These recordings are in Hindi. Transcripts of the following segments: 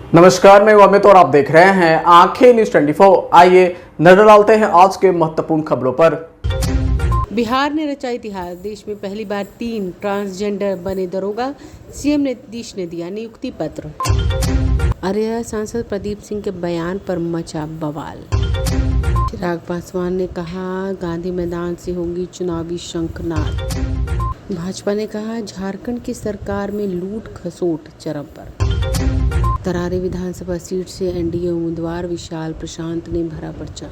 नमस्कार, मैं अमित और आप देख रहे हैं आंखें न्यूज 24। आइए नजर डालते हैं आज के महत्वपूर्ण खबरों पर। बिहार ने रचा इतिहास, देश में पहली बार 3 ट्रांसजेंडर बने दरोगा, सीएम नीतीश ने दिया नियुक्ति पत्र। अरेरा सांसद प्रदीप सिंह के बयान पर मचा बवाल। चिराग पासवान ने कहा गांधी मैदान से होगी चुनावी शंखनाद। भाजपा ने कहा झारखंड की सरकार में लूट खसोट चरम पर। तरारी विधानसभा सीट से एनडीए उम्मीदवार विशाल प्रशांत ने भरा पर्चा।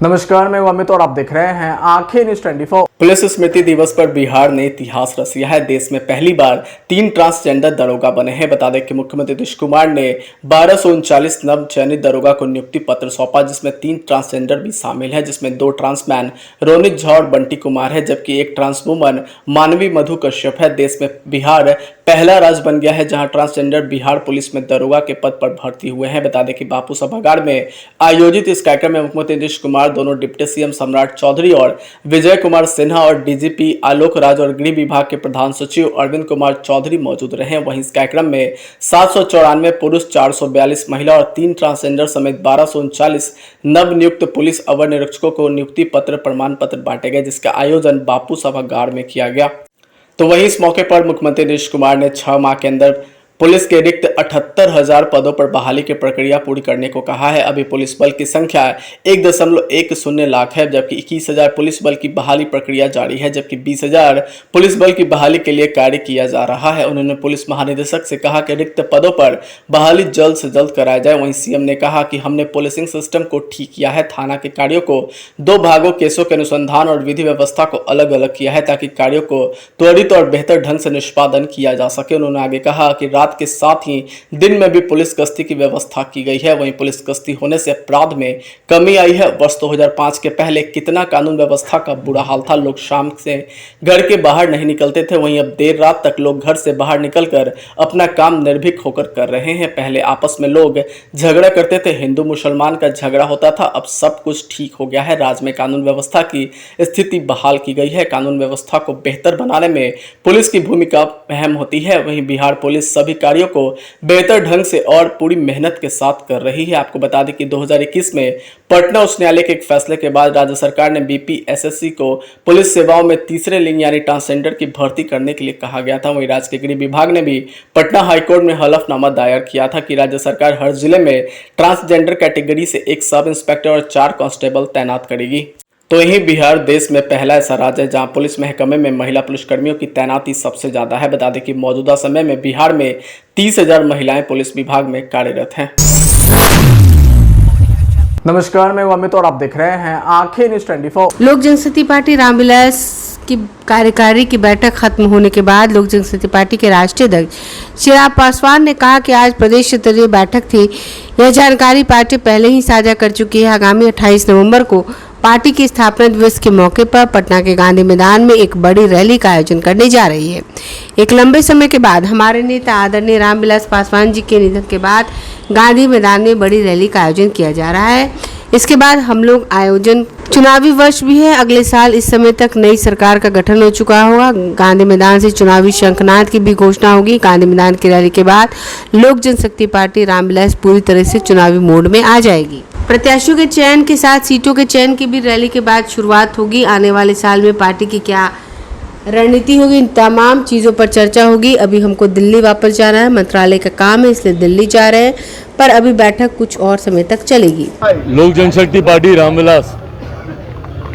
नमस्कार, मैं अमित और आप देख रहे हैं आंखें न्यूज 24। पुलिस स्मृति दिवस पर बिहार ने इतिहास रच दिया है। देश में पहली बार 3 ट्रांसजेंडर दरोगा बने हैं। बता दें कि मुख्यमंत्री नीतीश कुमार ने 1239 नव चयनित दरोगा को नियुक्ति पत्र सौंपा, जिसमें 3 ट्रांसजेंडर भी शामिल है, जिसमें 2 ट्रांसमैन रोनित झा और बंटी कुमार है, जबकि एक ट्रांसवुमन मानवी मधु कश्यप है। देश में बिहार पहला राज्य बन गया है जहां ट्रांसजेंडर बिहार पुलिस में दरोगा के पद पर भर्ती हुए हैं। बता दें कि बापू सभागार में आयोजित इस कार्यक्रम में मुख्यमंत्री नीतीश कुमार, दोनों डिप्टी सीएम सम्राट चौधरी और विजय कुमार सिन्हा और डीजीपी आलोक राज और गृह विभाग के प्रधान सचिव अरविंद कुमार चौधरी मौजूद रहे। वहीं इस कार्यक्रम में 794 पुरुष, 442 महिला और 3 ट्रांसजेंडर समेत 1239 नवनियुक्त पुलिस अवर निरीक्षकों को नियुक्ति पत्र प्रमाण पत्र बांटे गए, जिसका आयोजन बापू सभागार में किया गया। तो वहीं इस मौके पर मुख्यमंत्री नीतीश कुमार ने 6 माह के अंदर पुलिस के रिक्त 78,000 पदों पर बहाली की प्रक्रिया पूरी करने को कहा है। अभी पुलिस बल की संख्या 1.10 लाख है, जबकि 21,000 पुलिस बल की बहाली प्रक्रिया जारी है, जबकि 20,000 पुलिस बल की बहाली के लिए कार्य किया जा रहा है। उन्होंने पुलिस महानिदेशक से कहा कि रिक्त पदों पर बहाली जल्द से जल्द कराया जाए। वहीं सीएम ने कहा कि हमने पुलिसिंग सिस्टम को ठीक किया है, थाना के कार्यों को 2 भागों, केसों के अनुसंधान और विधि व्यवस्था को अलग अलग किया है, ताकि कार्यों को त्वरित और बेहतर ढंग से निष्पादन किया जा सके। उन्होंने आगे कहा कि रात के साथ ही दिन में भी पुलिस गश्ती की व्यवस्था की गई है। वहीं पुलिस गश्ती होने से अपराध में कमी आई है। वर्ष 2005 के पहले कितना कानून व्यवस्था का बुरा हाल था, लोग शाम से घर के बाहर नहीं निकलते थे, वहीं अब देर रात तक लोग घर से बाहर निकलकर अपना काम निर्भीक होकर कर रहे हैं। पहले आपस में लोग झगड़ा करते थे, हिंदू मुसलमान का झगड़ा होता था, अब सब कुछ ठीक हो गया है। राज्य में कानून व्यवस्था की स्थिति बहाल की गई है। कानून व्यवस्था को बेहतर बनाने में पुलिस की भूमिका अहम होती है। वहीं बिहार पुलिस सभी कार्यों को बेहतर ढंग से और पूरी मेहनत के साथ कर रही है। आपको बता दें कि 2021 में पटना उच्च न्यायालय के एक फैसले के बाद राज्य सरकार ने बीपीएसएससी को पुलिस सेवाओं में तीसरे लिंग यानी ट्रांसजेंडर की भर्ती करने के लिए कहा गया था। वहीं राज्य के गृह विभाग ने भी पटना हाईकोर्ट में हलफनामा दायर किया था कि राज्य सरकार हर जिले में ट्रांसजेंडर कैटेगरी से 1 सब इंस्पेक्टर और 4 कांस्टेबल तैनात करेगी। तो यही बिहार देश में पहला ऐसा राज्य है जहां पुलिस महकमे में महिला पुलिसकर्मियों की तैनाती सबसे ज्यादा है। बता दें कि मौजूदा समय में बिहार में 30,000 महिलाएं पुलिस विभाग में कार्यरत हैं। नमस्कार, मैं अमित और आप देख रहे हैं आंखें न्यूज 24। लोक जनशक्ति पार्टी रामविलास की कार्यकारी की बैठक खत्म होने के बाद लोक जनशक्ति पार्टी के राष्ट्रीय अध्यक्ष चिराग पासवान ने कहा कि आज प्रदेश स्तरीय बैठक थी। यह जानकारी पार्टी पहले ही साझा कर चुकी है। आगामी 28 नवंबर को पार्टी की स्थापना दिवस के मौके पर पटना के गांधी मैदान में एक बड़ी रैली का आयोजन करने जा रही है। एक लंबे समय के बाद हमारे नेता आदरणीय रामविलास पासवान जी के निधन के बाद गांधी मैदान में बड़ी रैली का आयोजन किया जा रहा है। इसके बाद हम लोग आयोजन चुनावी वर्ष भी है। अगले साल इस समय तक नई सरकार का गठन हो चुका होगा। गांधी मैदान से चुनावी शंखनाद की भी घोषणा होगी। गांधी मैदान की रैली के बाद लोक जनशक्ति पार्टी रामविलास पूरी तरह से चुनावी मोड में आ जाएगी। प्रत्याशियों के चयन के साथ सीटों के चयन की भी रैली के बाद शुरुआत होगी। आने वाले साल में पार्टी की क्या रणनीति होगी, इन तमाम चीज़ों पर चर्चा होगी। अभी हमको दिल्ली वापस जाना है, मंत्रालय का काम है, इसलिए दिल्ली जा रहे हैं, पर अभी बैठक कुछ और समय तक चलेगी। लोक जनशक्ति पार्टी रामविलास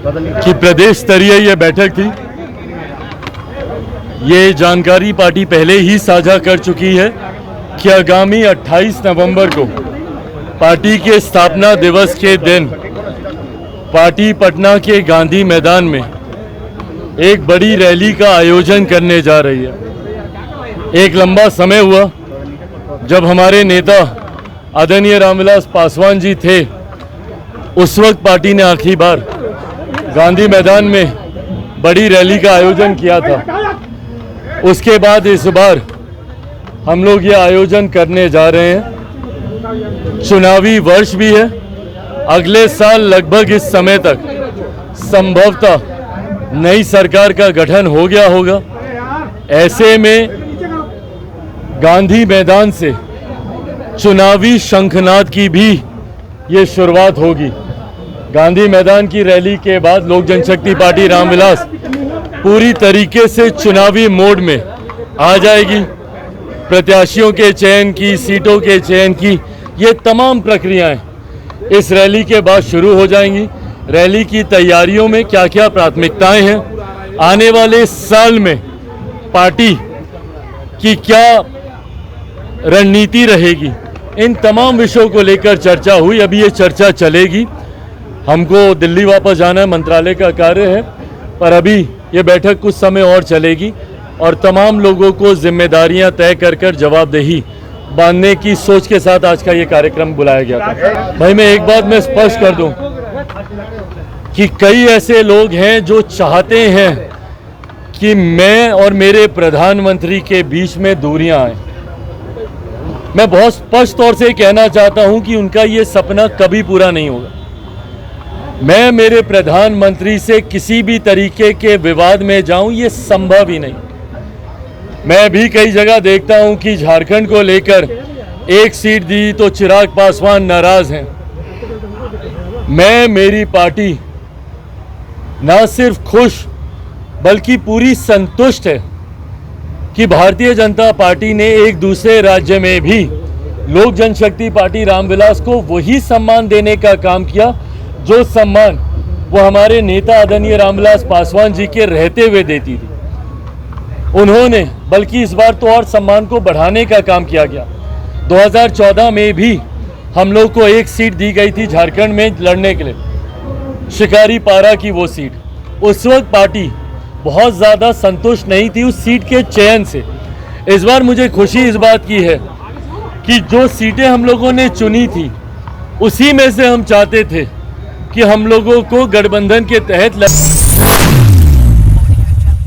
की प्रदेश स्तरीय यह बैठक थी। ये जानकारी पार्टी पहले ही साझा कर चुकी है कि आगामी 28 नवंबर को पार्टी के स्थापना दिवस के दिन पार्टी पटना के गांधी मैदान में एक बड़ी रैली का आयोजन करने जा रही है। एक लंबा समय हुआ जब हमारे नेता आदरणीय रामविलास पासवान जी थे, उस वक्त पार्टी ने आखिरी बार गांधी मैदान में बड़ी रैली का आयोजन किया था। उसके बाद इस बार हम लोग ये आयोजन करने जा रहे हैं। चुनावी वर्ष भी है। अगले साल लगभग इस समय तक संभवतः नई सरकार का गठन हो गया होगा। ऐसे में गांधी मैदान से चुनावी शंखनाद की भी ये शुरुआत होगी। गांधी मैदान की रैली के बाद लोक जनशक्ति पार्टी रामविलास पूरी तरीके से चुनावी मोड में आ जाएगी। प्रत्याशियों के चयन की, सीटों के चयन की, ये तमाम प्रक्रियाएं इस रैली के बाद शुरू हो जाएंगी। रैली की तैयारियों में क्या क्या प्राथमिकताएं हैं, आने वाले साल में पार्टी की क्या रणनीति रहेगी, इन तमाम विषयों को लेकर चर्चा हुई। अभी ये चर्चा चलेगी। हमको दिल्ली वापस जाना है, मंत्रालय का कार्य है, पर अभी ये बैठक कुछ समय और चलेगी और तमाम लोगों को जिम्मेदारियां तय कर जवाबदेही बांधने की सोच के साथ आज का ये कार्यक्रम बुलाया गया था। भाई मैं एक बात मैं स्पष्ट कर दूं कि कई ऐसे लोग हैं जो चाहते हैं कि मैं और मेरे प्रधानमंत्री के बीच में दूरियां आए। मैं बहुत स्पष्ट तौर से कहना चाहता हूं कि उनका ये सपना कभी पूरा नहीं होगा। मैं मेरे प्रधानमंत्री से किसी भी तरीके के विवाद में जाऊं, ये संभव ही नहीं। मैं भी कई जगह देखता हूं कि झारखंड को लेकर एक सीट दी तो चिराग पासवान नाराज हैं। मैं, मेरी पार्टी ना सिर्फ खुश बल्कि पूरी संतुष्ट है कि भारतीय जनता पार्टी ने एक दूसरे राज्य में भी लोक जनशक्ति पार्टी रामविलास को वही सम्मान देने का काम किया जो सम्मान वो हमारे नेता आदरणीय रामविलास पासवान जी के रहते हुए देती थी। उन्होंने बल्कि इस बार तो और सम्मान को बढ़ाने का काम किया गया। 2014 में भी हम लोग को एक सीट दी गई थी झारखंड में लड़ने के लिए, शिकारी पारा की वो सीट। उस वक्त पार्टी बहुत ज़्यादा संतुष्ट नहीं थी उस सीट के चयन से। इस बार मुझे खुशी इस बात की है कि जो सीटें हम लोगों ने चुनी थी उसी में से हम चाहते थे कि हम लोगों को गठबंधन के तहत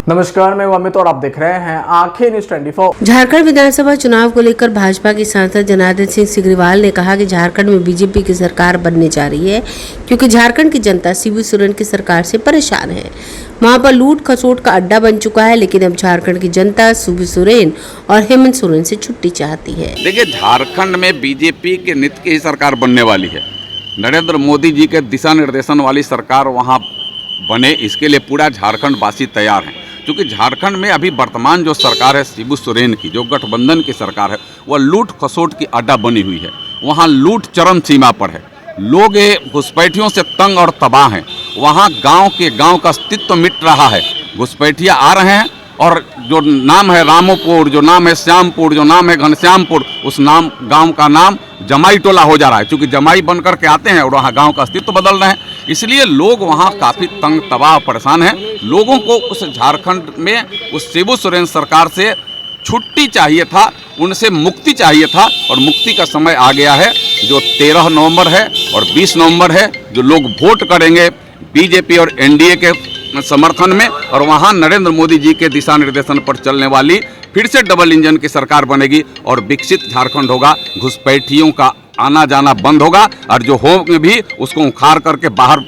नमस्कार, मैं अमित और आप देख रहे हैं आंखें न्यूज़ 24। झारखंड विधानसभा चुनाव को लेकर भाजपा के सांसद जनार्दन सिंह सिग्रीवाल ने कहा कि झारखंड में बीजेपी की सरकार बनने जा रही है क्योंकि झारखंड की जनता शिबू सोरेन की सरकार से परेशान है। वहां पर लूट खसोट का अड्डा बन चुका है, लेकिन अब झारखंड की जनता शिबू सोरेन और हेमंत सोरेन से छुट्टी चाहती है। देखिए, झारखंड में बीजेपी के नित्य की ही सरकार बनने वाली है। नरेंद्र मोदी जी के दिशा निर्देशन वाली सरकार वहाँ बने, इसके लिए पूरा झारखंड वासी तैयार है। क्योंकि झारखंड में अभी वर्तमान जो सरकार है शिबू सोरेन की, जो गठबंधन की सरकार है, वह लूट खसोट की अड्डा बनी हुई है। वहाँ लूट चरम सीमा पर है। लोग घुसपैठियों से तंग और तबाह हैं। वहाँ गांव का अस्तित्व मिट रहा है। घुसपैठिया आ रहे हैं और जो नाम है रामोपुर, जो नाम है श्यामपुर, जो नाम है घनश्यामपुर, उस नाम गांव का नाम जमाई टोला हो जा रहा है। क्योंकि जमाई बन करके आते हैं और वहाँ गांव का अस्तित्व बदल रहे हैं। इसलिए लोग वहाँ काफ़ी तंग तबाह परेशान हैं। लोगों को उस झारखंड में उस शिबू सोरेन सरकार से छुट्टी चाहिए था, उनसे मुक्ति चाहिए था, और मुक्ति का समय आ गया है। जो 13 नवंबर है और 20 नवंबर है, जो लोग वोट करेंगे बीजेपी और एनडीए के समर्थन में, और वहाँ नरेंद्र मोदी जी के दिशा निर्देशन पर चलने वाली फिर से डबल इंजन की सरकार बनेगी और विकसित झारखंड होगा। घुसपैठियों का आना जाना बंद होगा और जो होंगे भी उसको उखाड़ करके बाहर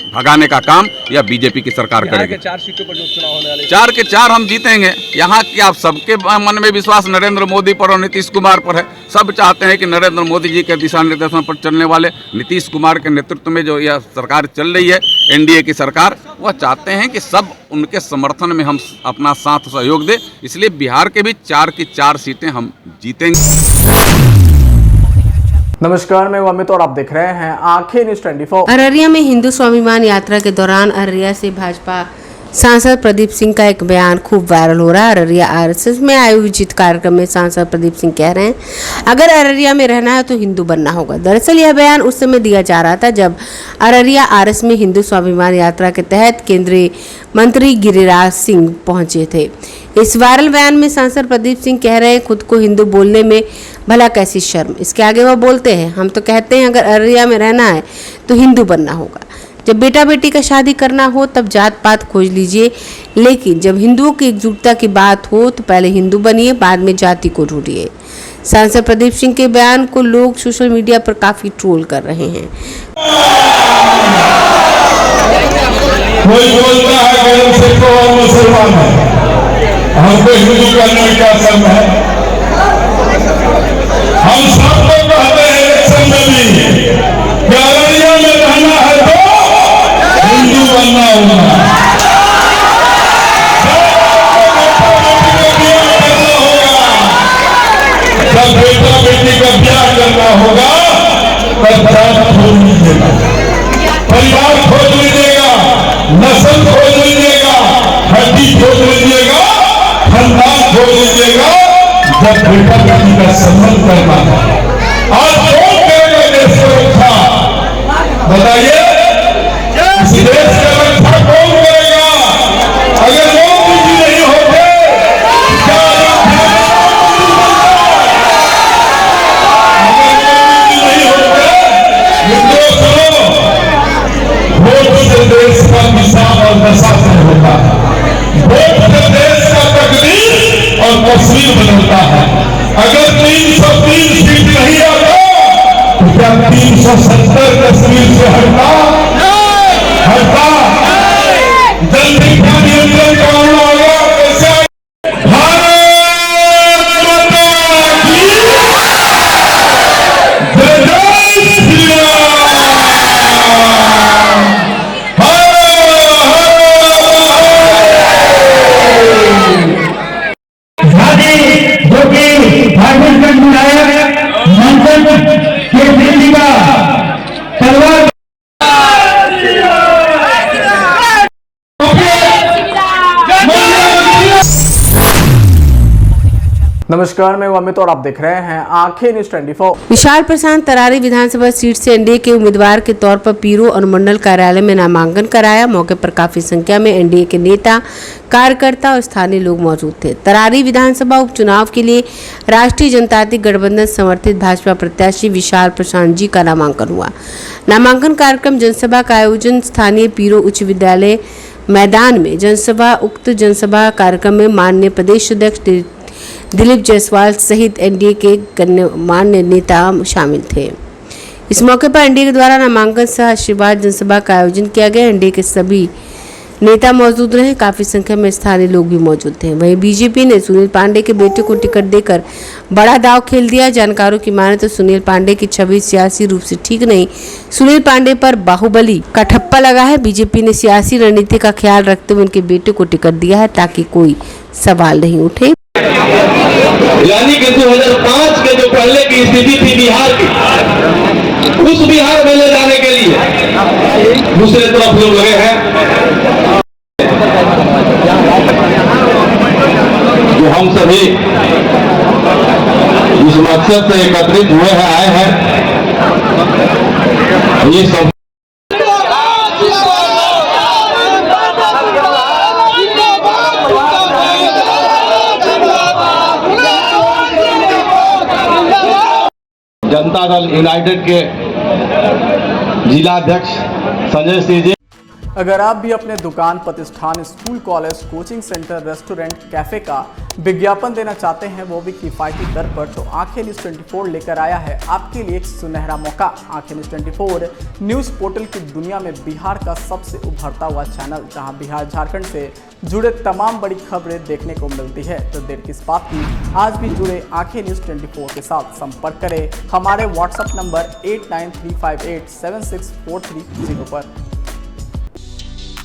भगाने का काम या बीजेपी की सरकार करेगी। 4 सीटों पर जो चुनाव होने वाले 4 के 4 हम जीतेंगे। यहाँ की आप सबके मन में विश्वास नरेंद्र मोदी पर और नीतीश कुमार पर है। सब चाहते हैं कि नरेंद्र मोदी जी के दिशा निर्देशन पर चलने वाले नीतीश कुमार के नेतृत्व में जो यह सरकार चल रही है, एनडीए की सरकार, वह चाहते हैं कि सब उनके समर्थन में हम अपना साथ सहयोग दें। इसलिए बिहार के भी 4 की 4 सीटें हम जीतेंगे। नमस्कार, मैं अमित और आप देख रहे हैं आंखें न्यूज़ 24। अररिया में हिंदू स्वाभिमान यात्रा के दौरान अररिया से भाजपा सांसद प्रदीप सिंह का एक बयान खूब वायरल हो रहा है। अररिया आरएसएस में आयोजित कार्यक्रम में सांसद प्रदीप सिंह कह रहे हैं, अगर अररिया में रहना है तो हिंदू बनना होगा। दरअसल यह बयान उस समय दिया जा रहा था जब अररिया आरएस में हिंदू स्वाभिमान यात्रा के तहत केंद्रीय मंत्री गिरिराज सिंह पहुंचे थे। इस वायरल बयान में सांसद प्रदीप सिंह कह रहे हैं, खुद को हिंदू बोलने में भला कैसी शर्म। इसके आगे वह बोलते हैं, हम तो कहते हैं अगर अररिया में रहना है तो हिंदू बनना होगा। जब बेटा बेटी का शादी करना हो तब जात पात खोज लीजिए, लेकिन जब हिंदुओं की एकजुटता की बात हो तो पहले हिंदू बनिए, बाद में जाति को ढूंढिए। सांसद प्रदीप सिंह के बयान को लोग सोशल मीडिया पर काफी ट्रोल कर रहे हैं। कोई बोलता है कि हम सिख और मुसलमान हैं, हमको हिंदू करने में क्या शर्म है? हम लोग कहते हैं इलेक्शन में भी कि अररिया में रहना है तो हिंदू बनना होगा, जब बेटा बेटी का ब्याह करना होगा तब जात खोज लीजिएगा, परिवार खोज लीजिएगा, नस्ल खोज लीजिएगा, हड्डी खोज लीजिएगा, खानदान खोज लीजिएगा। जब बेटा बेटी का संबंध करना है, आज कौन करेगा देश की रक्षा? बताइए, इस देश का रक्षा कौन करेगा? अगर मोदी जी नहीं होते क्या वोट से देश का दिशा और दशा तय होता है, वोट से देश का तकदीर और तस्वीर बदलता है। अगर 303 सीट नहीं आता तो क्या 370 तस्वीर से हटता? जनसंख्या नियंत्रण कानून आ गया, कैसे? नमस्कार, मैं अमित और आप देख रहे हैं आंखें न्यूज 24। विशाल प्रशांत तरारी विधानसभा सीट से एनडीए के उम्मीदवार के तौर पर पीरो अनुमंडल कार्यालय में नामांकन कराया। मौके पर काफी संख्या में एनडीए के नेता, कार्यकर्ता और स्थानीय लोग मौजूद थे। तरारी विधानसभा उपचुनाव के लिए राष्ट्रीय जनतांत्रिक गठबंधन समर्थित भाजपा प्रत्याशी विशाल प्रशांत जी का नामांकन हुआ। नामांकन कार्यक्रम जनसभा का आयोजन स्थानीय पीरो उच्च विद्यालय मैदान में जनसभा। उक्त जनसभा कार्यक्रम में माननीय प्रदेश अध्यक्ष दिलीप जायसवाल सहित एनडीए के गणमान्य नेता शामिल थे। इस मौके पर एनडीए के द्वारा नामांकन सह आशीर्वाद जनसभा का आयोजन किया गया। एनडीए के सभी नेता मौजूद रहे, काफी संख्या में स्थानीय लोग भी मौजूद थे। वहीं बीजेपी ने सुनील पांडे के बेटे को टिकट देकर बड़ा दांव खेल दिया। जानकारों की माने तो सुनील पांडे की छवि सियासी रूप से ठीक नहीं, सुनील पांडे पर बाहुबली का ठप्पा लगा है। बीजेपी ने सियासी रणनीति का ख्याल रखते हुए उनके बेटे को टिकट दिया है ताकि कोई सवाल नहीं उठे। यानी कि 2005 के जो पहले की स्थिति थी बिहार की, उस बिहार में ले जाने के लिए दूसरे तरफ लोग लगे हैं। जो हम सभी इस मकसद से एकत्रित हुए हैं, आए हैं, ये सब जनता दल यूनाइटेड के जिलाध्यक्ष संजय सिंह जी। अगर आप भी अपने दुकान, प्रतिष्ठान, school, college, coaching centre, restaurant, cafe का विज्ञापन देना चाहते हैं, वो भी किफायती दर पर, तो आंखें न्यूज 24 लेकर आया है आपके लिए एक सुनहरा मौका। आंखें न्यूज 24 न्यूज पोर्टल की दुनिया में बिहार का सबसे उभरता हुआ चैनल, जहां बिहार झारखंड से जुड़े तमाम बड़ी खबरें देखने को मिलती है। तो देर किस बात की, आज भी जुड़े आंखें न्यूज 24 के साथ। संपर्क करें हमारे व्हाट्सएप नंबर 8935876430 पर।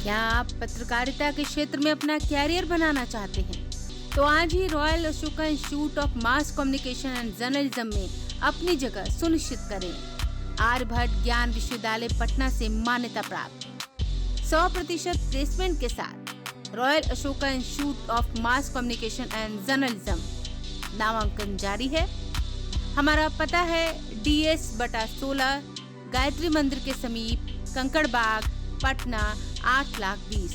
क्या आप पत्रकारिता के क्षेत्र में अपना कैरियर बनाना चाहते हैं? तो आज ही royal Ashoka institute of mass communication and journalism में अपनी जगह सुनिश्चित करें। आर्यभट्ट ज्ञान विश्वविद्यालय पटना से मान्यता प्राप्त 100% प्लेसमेंट के साथ royal Ashoka institute of mass communication and journalism नामांकन जारी है। हमारा पता है DS/16 गायत्री मंदिर के समीप, कंकड़ बाग, पटना 8,20,000।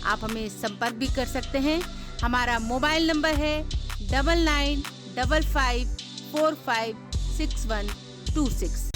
आप हमें संपर्क भी कर सकते हैं। हमारा मोबाइल नंबर है 9955456126।